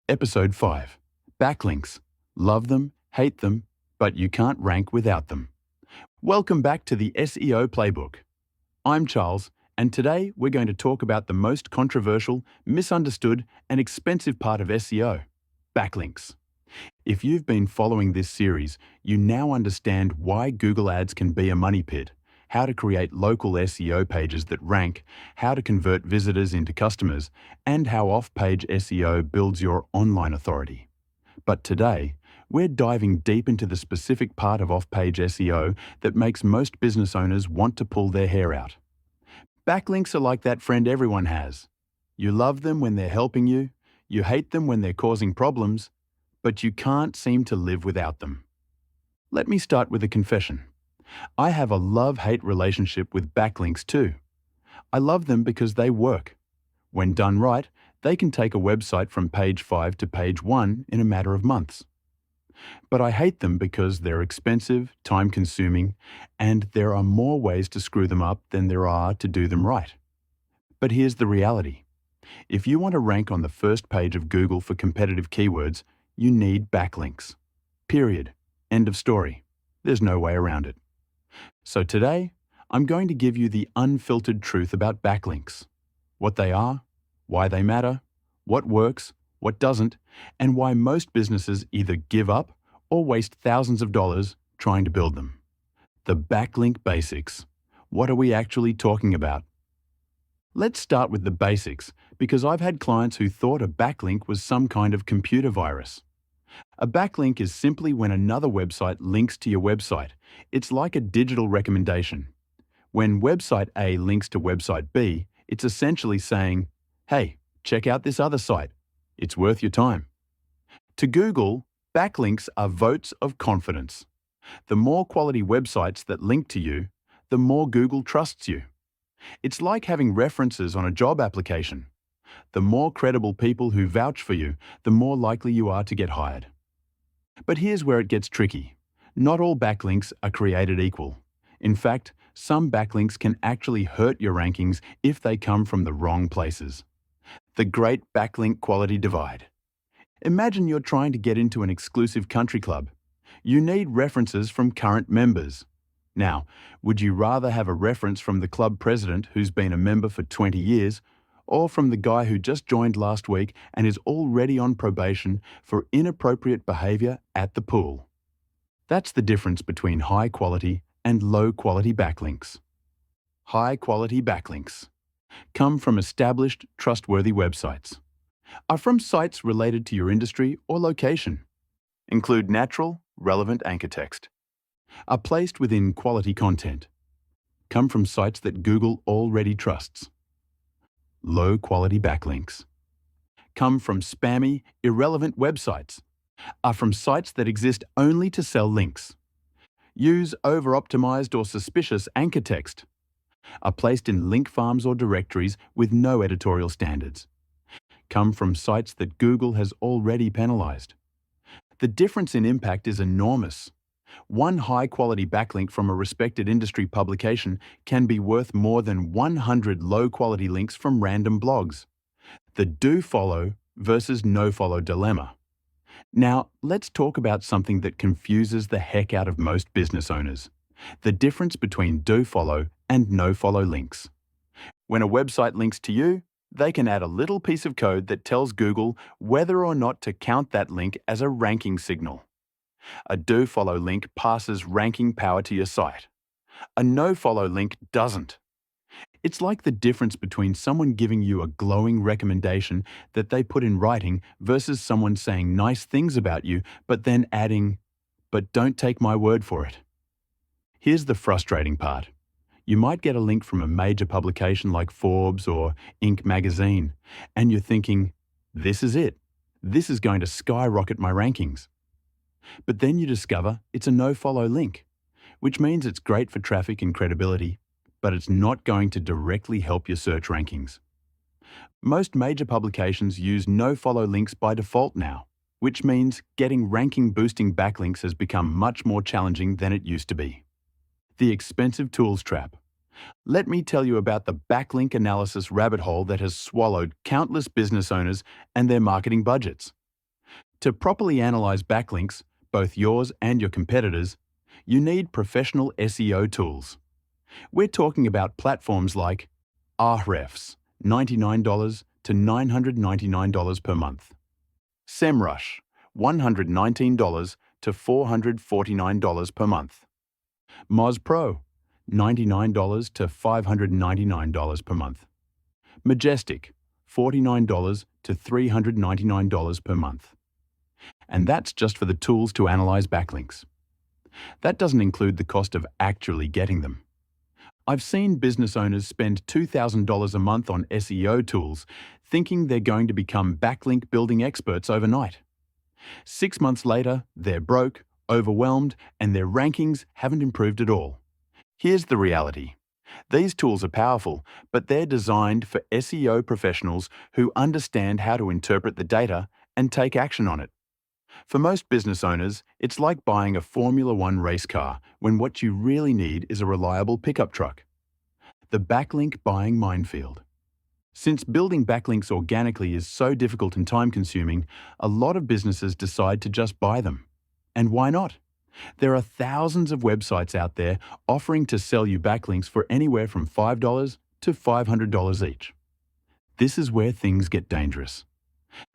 Episode 5. Backlinks. Love them, hate them, but you can't rank without them. Welcome back to the SEO Playbook. I'm Charles, and today we're going to talk about the most controversial, misunderstood, and expensive part of SEO, backlinks. If you've been following this series, you now understand why Google Ads can be a money pit, how to create local SEO pages that rank, how to convert visitors into customers, and how off-page SEO builds your online authority. But today, we're diving deep into the specific part of off-page SEO that makes most business owners want to pull their hair out. Backlinks are like that friend everyone has. You love them when they're helping you, you hate them when they're causing problems, but you can't seem to live without them. Let me start with a confession. I have a love-hate relationship with backlinks too. I love them because they work. When done right, they can take a website from page 5 to page 1 in a matter of months. But I hate them because they're expensive, time-consuming, and there are more ways to screw them up than there are to do them right. But here's the reality. If you want to rank on the first page of Google for competitive keywords, you need backlinks. Period. End of story. There's no way around it. So today, I'm going to give you the unfiltered truth about backlinks. What they are, why they matter, what works, what doesn't, and why most businesses either give up or waste thousands of dollars trying to build them. The backlink basics. What are we actually talking about? Let's start with the basics, because I've had clients who thought a backlink was some kind of computer virus. A backlink is simply when another website links to your website. It's like a digital recommendation. When website A links to website B, it's essentially saying, hey, check out this other site. It's worth your time. To Google, backlinks are votes of confidence. The more quality websites that link to you, the more Google trusts you. It's like having references on a job application. The more credible people who vouch for you, the more likely you are to get hired. But here's where it gets tricky. Not all backlinks are created equal. In fact, some backlinks can actually hurt your rankings if they come from the wrong places. The great backlink quality divide. Imagine you're trying to get into an exclusive country club. You need references from current members. Now, would you rather have a reference from the club president who's been a member for 20 years, or from the guy who just joined last week and is already on probation for inappropriate behavior at the pool? That's the difference between high-quality and low-quality backlinks. High-quality backlinks come from established, trustworthy websites, are from sites related to your industry or location, include natural, relevant anchor text, are placed within quality content, come from sites that Google already trusts. Low-quality backlinks come from spammy, irrelevant websites, are from sites that exist only to sell links, use over-optimized or suspicious anchor text, are placed in link farms or directories with no editorial standards, come from sites that Google has already penalized. The difference in impact is enormous. One high-quality backlink from a respected industry publication can be worth more than 100 low-quality links from random blogs. The do-follow versus no-follow dilemma. Now, let's talk about something that confuses the heck out of most business owners. The difference between do-follow and no-follow links. When a website links to you, they can add a little piece of code that tells Google whether or not to count that link as a ranking signal. A do-follow link passes ranking power to your site. A no-follow link doesn't. It's like the difference between someone giving you a glowing recommendation that they put in writing versus someone saying nice things about you but then adding, "But don't take my word for it." Here's the frustrating part. You might get a link from a major publication like Forbes or Inc. magazine, and you're thinking, this is it. This is going to skyrocket my rankings. But then you discover it's a no-follow link, which means it's great for traffic and credibility, but it's not going to directly help your search rankings. Most major publications use no-follow links by default now, which means getting ranking-boosting backlinks has become much more challenging than it used to be. The expensive tools trap. Let me tell you about the backlink analysis rabbit hole that has swallowed countless business owners and their marketing budgets. To properly analyze backlinks, both yours and your competitors, you need professional SEO tools. We're talking about platforms like Ahrefs, $99 to $999 per month; SEMrush, $119 to $449 per month; MozPro, $99 to $599 per month; Majestic, $49 to $399 per month. And that's just for the tools to analyze backlinks. That doesn't include the cost of actually getting them. I've seen business owners spend $2,000 a month on SEO tools, thinking they're going to become backlink building experts overnight. 6 months later, they're broke, overwhelmed, and their rankings haven't improved at all. Here's the reality. These tools are powerful, but they're designed for SEO professionals who understand how to interpret the data and take action on it. For most business owners, it's like buying a Formula One race car when what you really need is a reliable pickup truck. The backlink buying minefield. Since building backlinks organically is so difficult and time-consuming, a lot of businesses decide to just buy them. And why not? There are thousands of websites out there offering to sell you backlinks for anywhere from $5 to $500 each. This is where things get dangerous.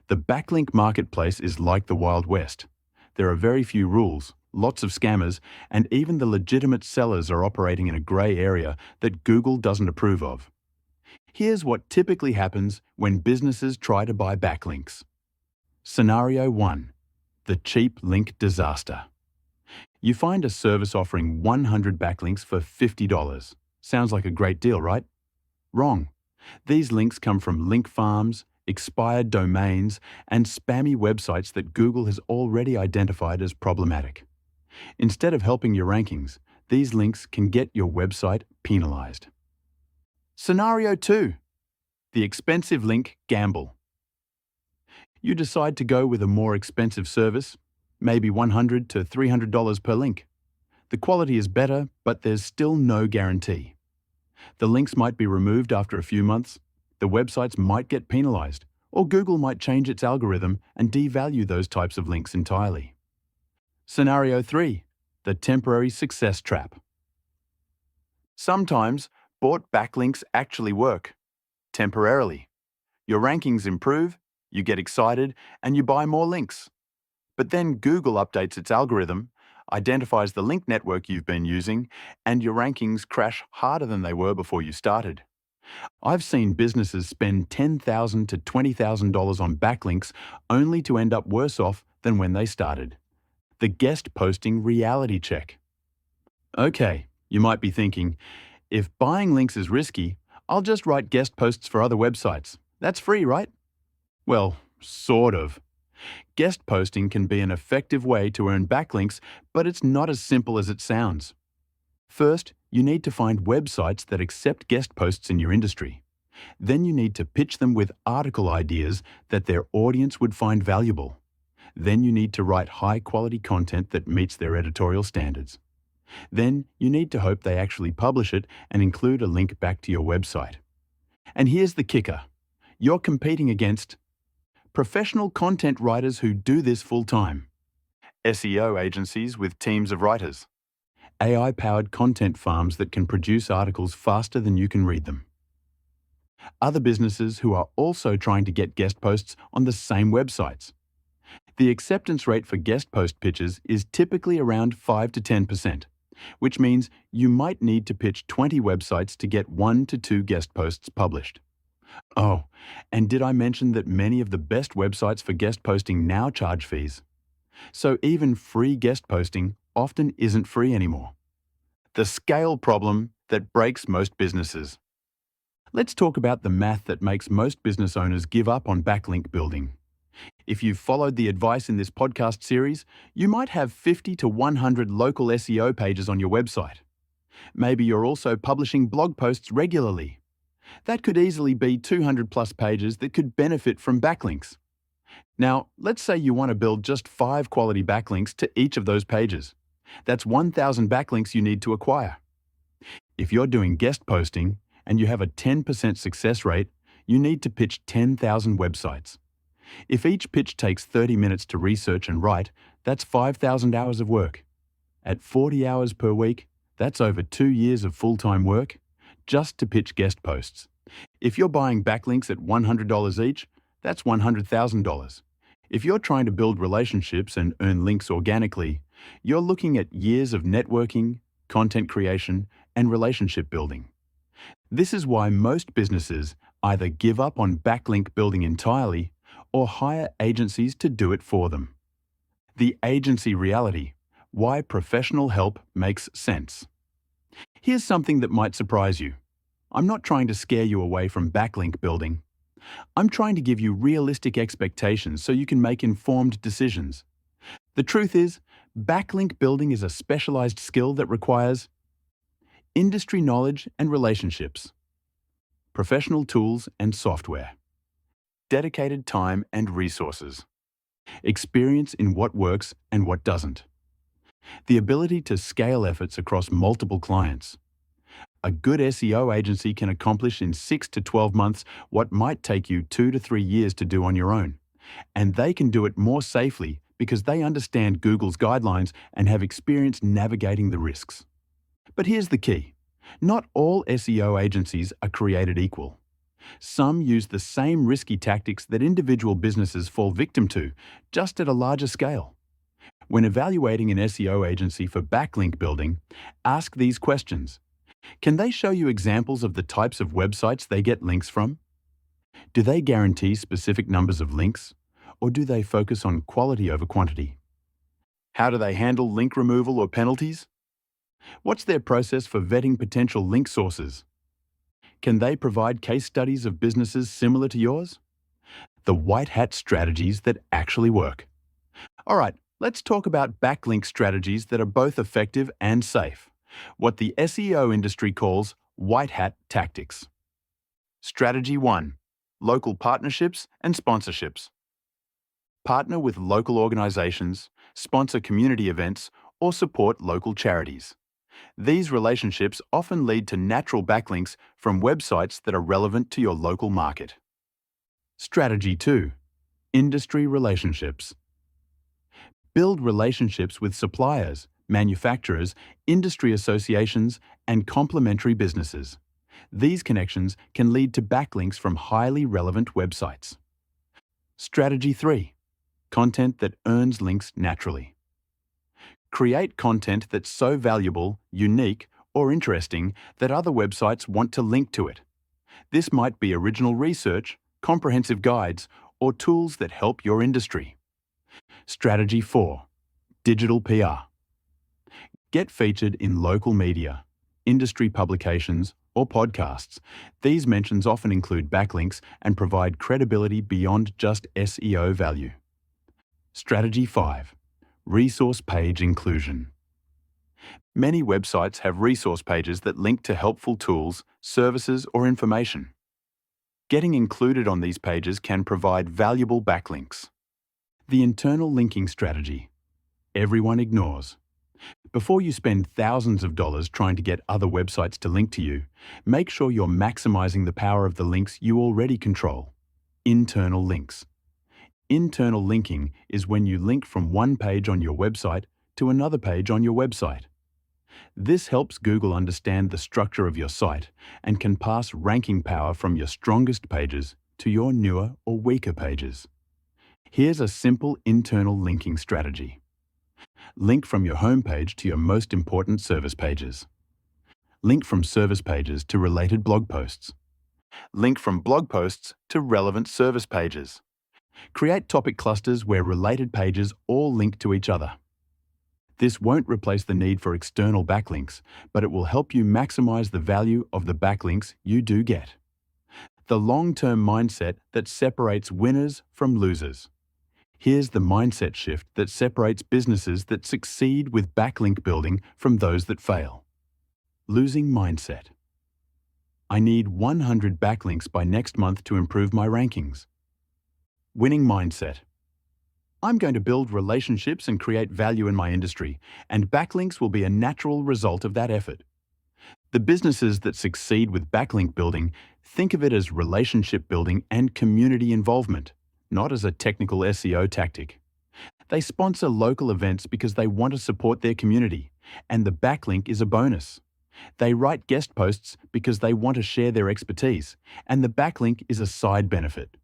The backlink marketplace is like the Wild West. There are very few rules, lots of scammers, and even the legitimate sellers are operating in a grey area that Google doesn't approve of. Here's what typically happens when businesses try to buy backlinks. Scenario 1. The cheap link disaster. You find a service offering 100 backlinks for $50. Sounds like a great deal, right? Wrong. These links come from link farms, expired domains, and spammy websites that Google has already identified as problematic. Instead of helping your rankings, these links can get your website penalized. Scenario 2. The expensive link gamble. You decide to go with a more expensive service, maybe $100 to $300 per link. The quality is better, but there's still no guarantee. The links might be removed after a few months, the websites might get penalized, or Google might change its algorithm and devalue those types of links entirely. Scenario 3. The temporary success trap. Sometimes, bought backlinks actually work. Temporarily. Your rankings improve, you get excited, and you buy more links. But then Google updates its algorithm, identifies the link network you've been using, and your rankings crash harder than they were before you started. I've seen businesses spend $10,000 to $20,000 on backlinks only to end up worse off than when they started. The guest posting reality check. Okay, you might be thinking, if buying links is risky, I'll just write guest posts for other websites. That's free, right? Well, sort of. Guest posting can be an effective way to earn backlinks, but it's not as simple as it sounds. First, you need to find websites that accept guest posts in your industry. Then you need to pitch them with article ideas that their audience would find valuable. Then you need to write high-quality content that meets their editorial standards. Then you need to hope they actually publish it and include a link back to your website. And here's the kicker. You're competing against professional content writers who do this full-time, SEO agencies with teams of writers, AI-powered content farms that can produce articles faster than you can read them, other businesses who are also trying to get guest posts on the same websites. The acceptance rate for guest post pitches is typically around 5 to 10%, which means you might need to pitch 20 websites to get 1 to 2 guest posts published. Oh, and did I mention that many of the best websites for guest posting now charge fees? So even free guest posting often isn't free anymore. The scale problem that breaks most businesses. Let's talk about the math that makes most business owners give up on backlink building. If you've followed the advice in this podcast series, you might have 50 to 100 local SEO pages on your website. Maybe you're also publishing blog posts regularly. That could easily be 200 plus pages that could benefit from backlinks. Now, let's say you want to build just 5 quality backlinks to each of those pages. That's 1,000 backlinks you need to acquire. If you're doing guest posting and you have a 10% success rate, you need to pitch 10,000 websites. If each pitch takes 30 minutes to research and write, that's 5,000 hours of work. At 40 hours per week, that's over 2 years of full-time work just to pitch guest posts. If you're buying backlinks at $100 each, that's $100,000. If you're trying to build relationships and earn links organically, you're looking at years of networking, content creation, and relationship building. This is why most businesses either give up on backlink building entirely or hire agencies to do it for them. The agency reality: why professional help makes sense. Here's something that might surprise you. I'm not trying to scare you away from backlink building. I'm trying to give you realistic expectations so you can make informed decisions. The truth is, backlink building is a specialized skill that requires industry knowledge and relationships, professional tools and software, dedicated time and resources, experience in what works and what doesn't, the ability to scale efforts across multiple clients. A good SEO agency can accomplish in 6 to 12 months what might take you 2 to 3 years to do on your own. And they can do it more safely because they understand Google's guidelines and have experience navigating the risks. But here's the key. Not all SEO agencies are created equal. Some use the same risky tactics that individual businesses fall victim to, just at a larger scale. When evaluating an SEO agency for backlink building, ask these questions. Can they show you examples of the types of websites they get links from? Do they guarantee specific numbers of links, or do they focus on quality over quantity? How do they handle link removal or penalties? What's their process for vetting potential link sources? Can they provide case studies of businesses similar to yours? The white hat strategies that actually work. All right, let's talk about backlink strategies that are both effective and safe. What the SEO industry calls white hat tactics. Strategy 1. Local partnerships and sponsorships. Partner with local organizations, sponsor community events, or support local charities. These relationships often lead to natural backlinks from websites that are relevant to your local market. Strategy 2. Industry relationships. Build relationships with suppliers, manufacturers, industry associations, and complementary businesses. These connections can lead to backlinks from highly relevant websites. Strategy 3. Content that earns links naturally. Create content that's so valuable, unique, or interesting that other websites want to link to it. This might be original research, comprehensive guides, or tools that help your industry. Strategy 4. Digital PR. Get featured in local media, industry publications, or podcasts. These mentions often include backlinks and provide credibility beyond just SEO value. Strategy 5. Resource page inclusion. Many websites have resource pages that link to helpful tools, services, or information. Getting included on these pages can provide valuable backlinks. The internal linking strategy. Everyone ignores. Before you spend thousands of dollars trying to get other websites to link to you, make sure you're maximizing the power of the links you already control. Internal links. Internal linking is when you link from one page on your website to another page on your website. This helps Google understand the structure of your site and can pass ranking power from your strongest pages to your newer or weaker pages. Here's a simple internal linking strategy. Link from your homepage to your most important service pages. Link from service pages to related blog posts. Link from blog posts to relevant service pages. Create topic clusters where related pages all link to each other. This won't replace the need for external backlinks, but it will help you maximize the value of the backlinks you do get. The long-term mindset that separates winners from losers. Here's the mindset shift that separates businesses that succeed with backlink building from those that fail. Losing mindset. I need 100 backlinks by next month to improve my rankings. Winning mindset. I'm going to build relationships and create value in my industry, and backlinks will be a natural result of that effort. The businesses that succeed with backlink building think of it as relationship building and community involvement, not as a technical SEO tactic. They sponsor local events because they want to support their community, and the backlink is a bonus. They write guest posts because they want to share their expertise, and the backlink is a side benefit.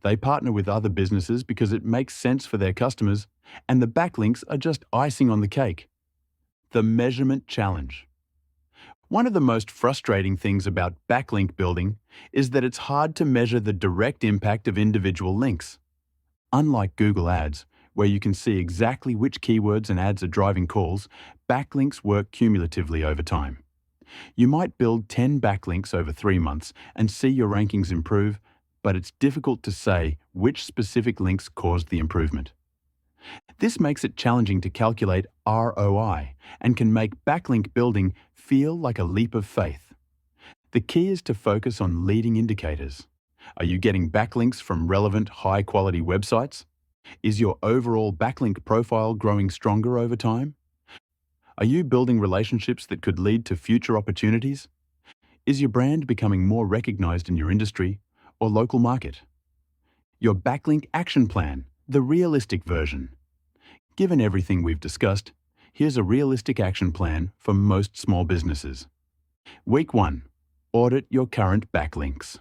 They partner with other businesses because it makes sense for their customers, and the backlinks are just icing on the cake. The measurement challenge. One of the most frustrating things about backlink building is that it's hard to measure the direct impact of individual links. Unlike Google Ads, where you can see exactly which keywords and ads are driving calls, backlinks work cumulatively over time. You might build 10 backlinks over 3 months and see your rankings improve, but it's difficult to say which specific links caused the improvement. This makes it challenging to calculate ROI and can make backlink building feel like a leap of faith. The key is to focus on leading indicators. Are you getting backlinks from relevant, high-quality websites? Is your overall backlink profile growing stronger over time? Are you building relationships that could lead to future opportunities? Is your brand becoming more recognized in your industry or local market? Your backlink action plan, the realistic version. Given everything we've discussed, here's a realistic action plan for most small businesses. Week 1. Audit your current backlinks.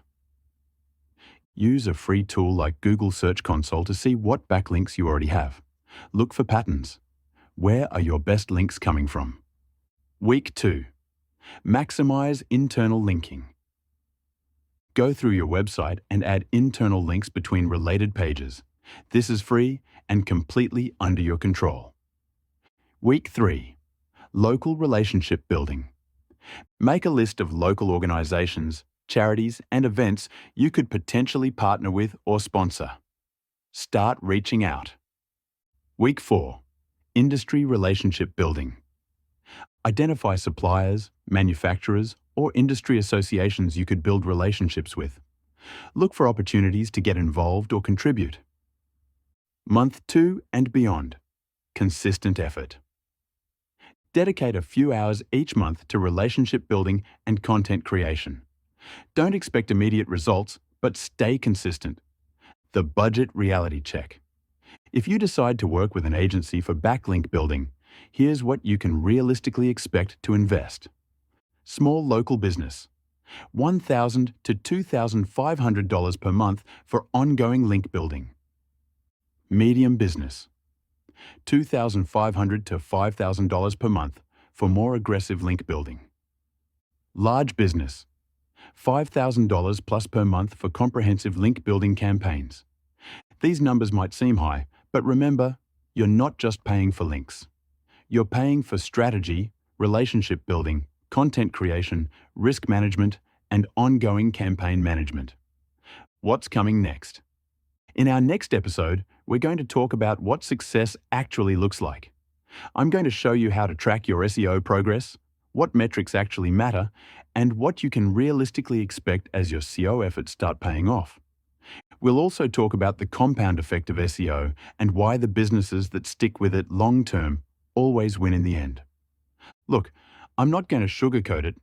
Use a free tool like Google Search Console to see what backlinks you already have. Look for patterns. Where are your best links coming from? Week 2. Maximize internal linking. Go through your website and add internal links between related pages. This is free and completely under your control. Week 3. Local relationship building. Make a list of local organizations, charities, and events you could potentially partner with or sponsor. Start reaching out. Week 4. Industry relationship building. Identify suppliers, manufacturers, or industry associations you could build relationships with. Look for opportunities to get involved or contribute. Month 2 and beyond. Consistent effort. Dedicate a few hours each month to relationship building and content creation. Don't expect immediate results, but stay consistent. The budget reality check. If you decide to work with an agency for backlink building, here's what you can realistically expect to invest. Small local business. $1,000 to $2,500 per month for ongoing link building. Medium business. $2,500 to $5,000 per month for more aggressive link building. Large business. $5,000 plus per month for comprehensive link building campaigns. These numbers might seem high, but remember, you're not just paying for links. You're paying for strategy, relationship building, content creation, risk management, and ongoing campaign management. What's coming next? In our next episode, we're going to talk about what success actually looks like. I'm going to show you how to track your SEO progress, what metrics actually matter, and what you can realistically expect as your SEO efforts start paying off. We'll also talk about the compound effect of SEO and why the businesses that stick with it long-term always win in the end. Look, I'm not going to sugarcoat it.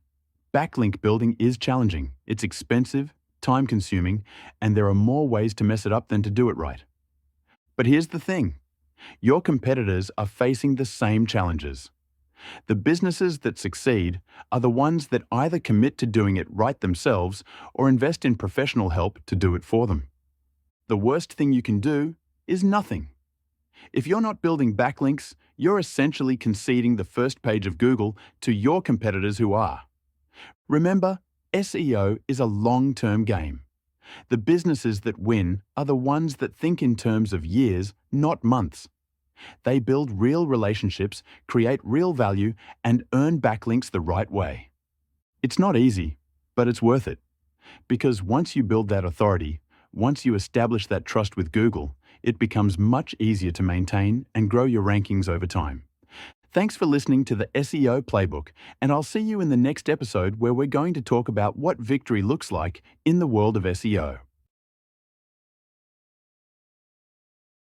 Backlink building is challenging. It's expensive, time-consuming, and there are more ways to mess it up than to do it right. But here's the thing. Your competitors are facing the same challenges. The businesses that succeed are the ones that either commit to doing it right themselves or invest in professional help to do it for them. The worst thing you can do is nothing. If you're not building backlinks, you're essentially conceding the first page of Google to your competitors who are. Remember, SEO is a long-term game. The businesses that win are the ones that think in terms of years, not months. They build real relationships, create real value, and earn backlinks the right way. It's not easy, but it's worth it. Because once you build that authority, once you establish that trust with Google, it becomes much easier to maintain and grow your rankings over time. Thanks for listening to the SEO Playbook, and I'll see you in the next episode where we're going to talk about what victory looks like in the world of SEO.